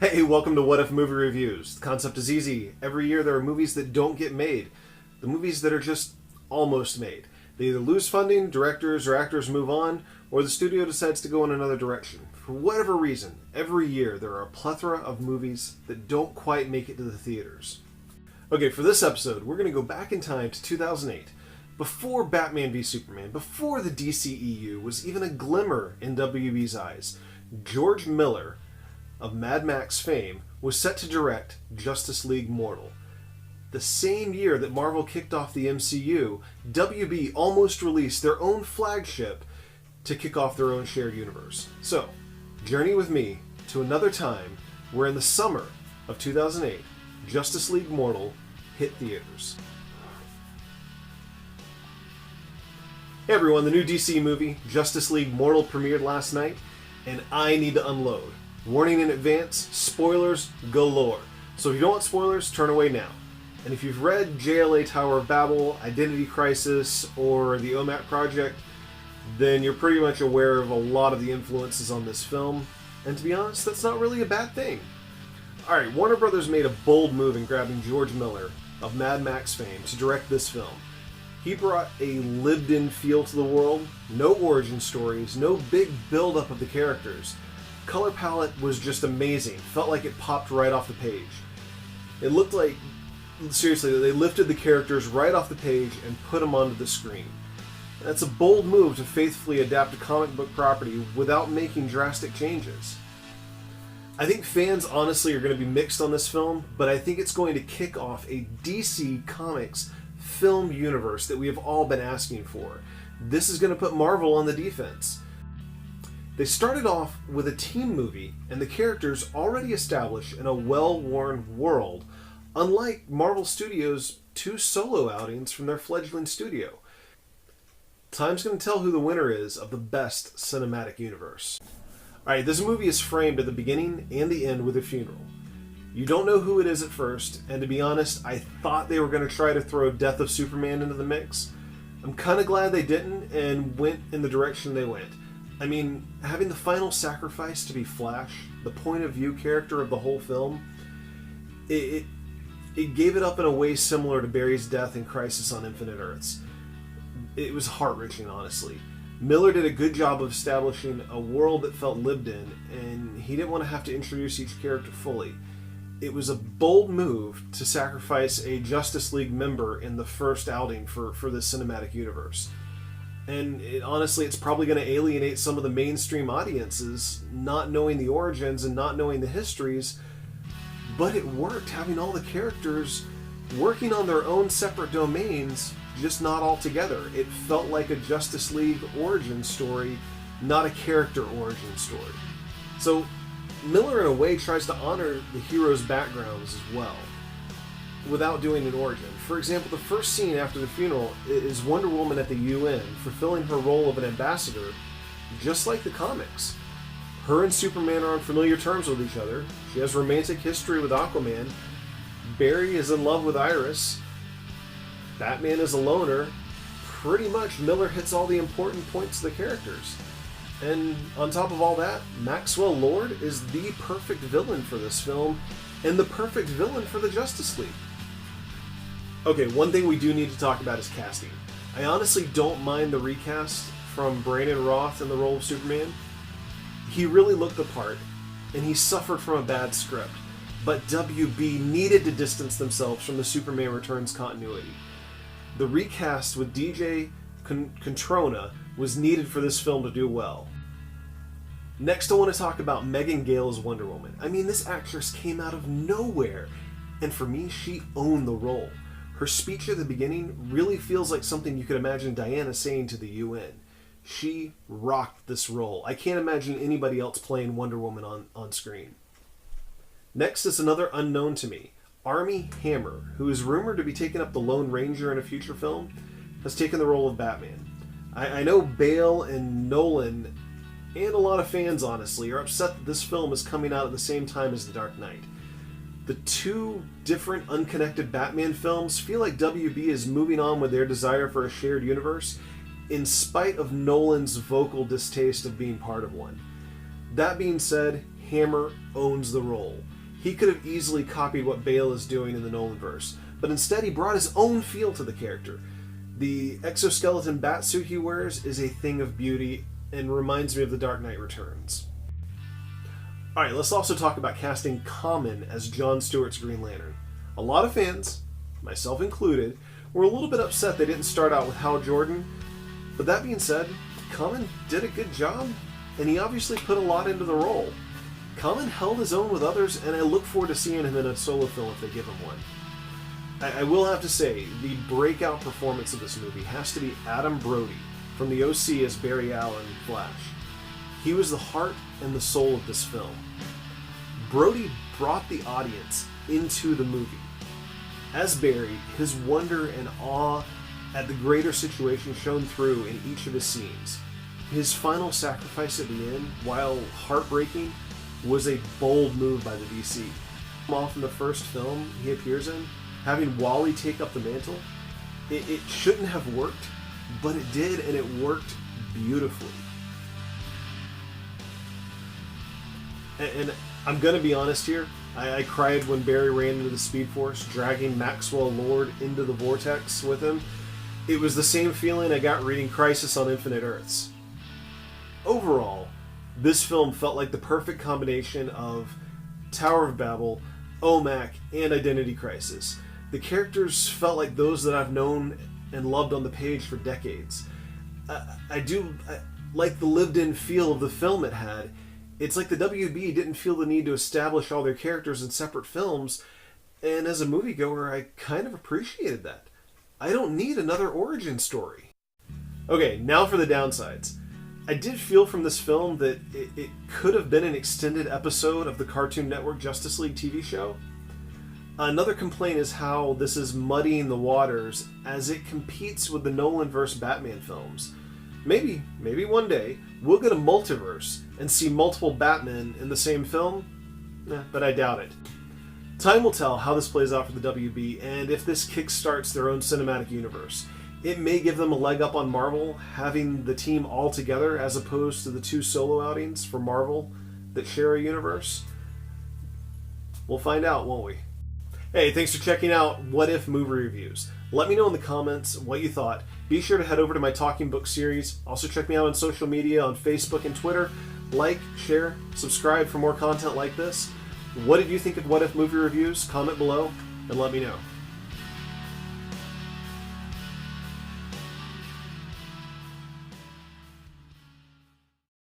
Hey, welcome to What If Movie Reviews. The concept is easy. Every year there are movies that don't get made. The movies that are just almost made. They either lose funding, directors or actors move on, or the studio decides to go in another direction. For whatever reason, every year there are a plethora of movies that don't quite make it to the theaters. Okay, for this episode, we're going to go back in time to 2008. Before Batman v Superman, before the DCEU was even a glimmer in WB's eyes, George Miller of Mad Max fame was set to direct Justice League Mortal. The same year that Marvel kicked off the MCU, WB almost released their own flagship to kick off their own shared universe. So, journey with me to another time where in the summer of 2008, Justice League Mortal hit theaters. Hey everyone, the new DC movie, Justice League Mortal, premiered last night, and I need to unload. Warning in advance, spoilers galore. So if you don't want spoilers, turn away now. And if you've read JLA Tower of Babel, Identity Crisis, or the OMAC Project, then you're pretty much aware of a lot of the influences on this film. And to be honest, that's not really a bad thing. Alright, Warner Brothers made a bold move in grabbing George Miller of Mad Max fame to direct this film. He brought a lived-in feel to the world, no origin stories, no big build-up of the characters. Color palette was just amazing. Felt like it popped right off the page. It looked like, seriously, they lifted the characters right off the page and put them onto the screen. That's a bold move to faithfully adapt a comic book property without making drastic changes. I think fans honestly are going to be mixed on this film, but I think it's going to kick off a DC Comics film universe that we have all been asking for. This is going to put Marvel on the defense. They started off with a team movie and the characters already established in a well-worn world, unlike Marvel Studios' two solo outings from their fledgling studio. Time's going to tell who the winner is of the best cinematic universe. Alright, this movie is framed at the beginning and the end with a funeral. You don't know who it is at first, and to be honest, I thought they were going to try to throw Death of Superman into the mix. I'm kind of glad they didn't and went in the direction they went. I mean, having the final sacrifice to be Flash, the point of view character of the whole film, it gave it up in a way similar to Barry's death in Crisis on Infinite Earths. It was heart-wrenching, honestly. Miller did a good job of establishing a world that felt lived in, and he didn't want to have to introduce each character fully. It was a bold move to sacrifice a Justice League member in the first outing for the cinematic universe. And honestly, it's probably going to alienate some of the mainstream audiences, not knowing the origins and not knowing the histories, but it worked, having all the characters working on their own separate domains, just not all together. It felt like a Justice League origin story, not a character origin story. So Miller, in a way, tries to honor the heroes' backgrounds as well, without doing an origin. For example, the first scene after the funeral is Wonder Woman at the UN, fulfilling her role of an ambassador, just like the comics. Her and Superman are on familiar terms with each other. She has romantic history with Aquaman. Barry is in love with Iris. Batman is a loner. Pretty much, Miller hits all the important points of the characters. And on top of all that, Maxwell Lord is the perfect villain for this film, and the perfect villain for the Justice League. Okay, one thing we do need to talk about is casting. I honestly don't mind the recast from Brandon Roth in the role of Superman. He really looked the part, and he suffered from a bad script. But WB needed to distance themselves from the Superman Returns continuity. The recast with DJ Controna was needed for this film to do well. Next, I want to talk about Megan Gale as Wonder Woman. I mean, this actress came out of nowhere, and for me, she owned the role. Her speech at the beginning really feels like something you could imagine Diana saying to the UN. She rocked this role. I can't imagine anybody else playing Wonder Woman on screen. Next is another unknown to me. Armie Hammer, who is rumored to be taking up the Lone Ranger in a future film, has taken the role of Batman. I know Bale and Nolan, and a lot of fans honestly, are upset that this film is coming out at the same time as The Dark Knight. The two different unconnected Batman films feel like WB is moving on with their desire for a shared universe, in spite of Nolan's vocal distaste of being part of one. That being said, Hammer owns the role. He could have easily copied what Bale is doing in the Nolanverse, but instead he brought his own feel to the character. The exoskeleton batsuit he wears is a thing of beauty and reminds me of The Dark Knight Returns. Alright, let's also talk about casting Common as Jon Stewart's Green Lantern. A lot of fans, myself included, were a little bit upset they didn't start out with Hal Jordan, but that being said, Common did a good job, and he obviously put a lot into the role. Common held his own with others, and I look forward to seeing him in a solo film if they give him one. I will have to say, the breakout performance of this movie has to be Adam Brody from The OC as Barry Allen in Flash. He was the heart and the soul of this film. Brody brought the audience into the movie. As Barry, his wonder and awe at the greater situation shone through in each of his scenes. His final sacrifice at the end, while heartbreaking, was a bold move by the DC. Off in the first film he appears in, having Wally take up the mantle, it shouldn't have worked, but it did, and it worked beautifully. And I'm going to be honest here, I cried when Barry ran into the Speed Force, dragging Maxwell Lord into the vortex with him. It was the same feeling I got reading Crisis on Infinite Earths. Overall, this film felt like the perfect combination of Tower of Babel, OMAC, and Identity Crisis. The characters felt like those that I've known and loved on the page for decades. I like the lived-in feel of the film it had. It's like the WB didn't feel the need to establish all their characters in separate films, and as a moviegoer, I kind of appreciated that. I don't need another origin story. Okay, now for the downsides. I did feel from this film that it could have been an extended episode of the Cartoon Network Justice League TV show. Another complaint is how this is muddying the waters as it competes with the Nolanverse Batman films. Maybe one day, we'll get a multiverse and see multiple Batmen in the same film, but I doubt it. Time will tell how this plays out for the WB and if this kickstarts their own cinematic universe. It may give them a leg up on Marvel, having the team all together as opposed to the two solo outings for Marvel that share a universe. We'll find out, won't we? Hey, thanks for checking out What If Movie Reviews. Let me know in the comments what you thought. Be sure to head over to my Talking Book series. Also check me out on social media on Facebook and Twitter. Like, share, subscribe for more content like this. What did you think of What If Movie Reviews? Comment below and let me know.